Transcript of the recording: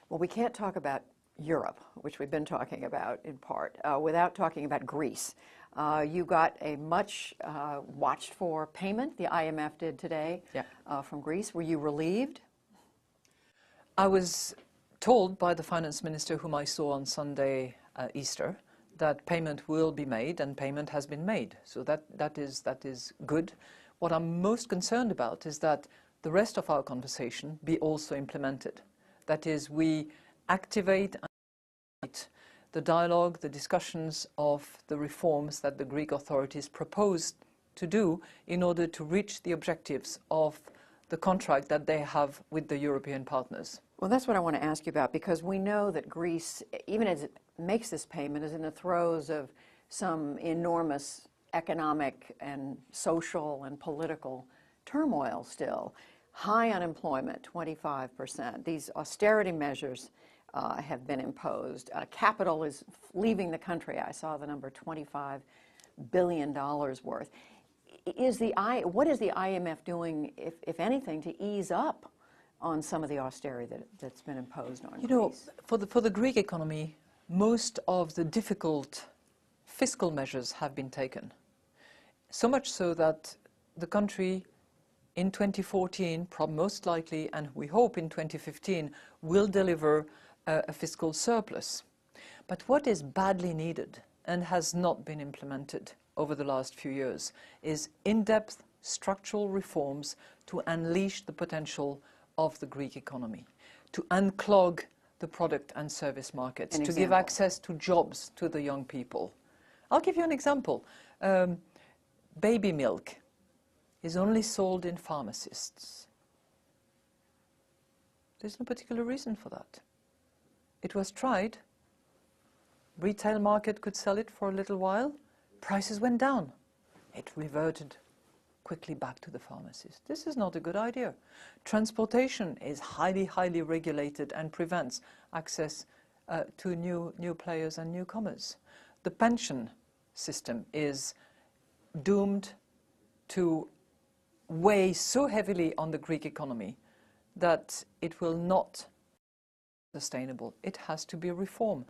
Well, we can't talk about Europe, which we've been talking about in part, without talking about Greece. You got a much watched for payment, the IMF did today, from Greece. Were you relieved? I was told by the finance minister whom I saw on Sunday, Easter, that payment will be made, and payment has been made. So that is good. What I'm most concerned about is that the rest of our conversation be also implemented. That is, we activate the dialogue, the discussions of the reforms that the Greek authorities proposed to do in order to reach the objectives of the contract that they have with the European partners. Well, that's what I want to ask you about, because we know that Greece, even as it makes this payment, is in the throes of some enormous economic and social and political turmoil still. High unemployment, 25%. These austerity measures have been imposed. Capital is leaving the country. I saw the number $25 billion worth. What is the IMF doing, if anything, to ease up on some of the austerity that's been imposed on Greece? You know, for the Greek economy, most of the difficult fiscal measures have been taken. So much so that the country in 2014, most likely, and we hope in 2015, will deliver a fiscal surplus. But what is badly needed and has not been implemented over the last few years is in-depth structural reforms to unleash the potential of the Greek economy, to unclog the product and service markets, to give access to jobs to the young people. I'll give you an example. Baby milk is only sold in pharmacies. There's no particular reason for that. It was tried. Retail market could sell it for a little while. Prices went down. It reverted quickly back to the pharmacies. This is not a good idea. Transportation is highly, highly regulated and prevents access to new players and newcomers. The pension system is doomed to weigh so heavily on the Greek economy that it will not be sustainable. It has to be reformed.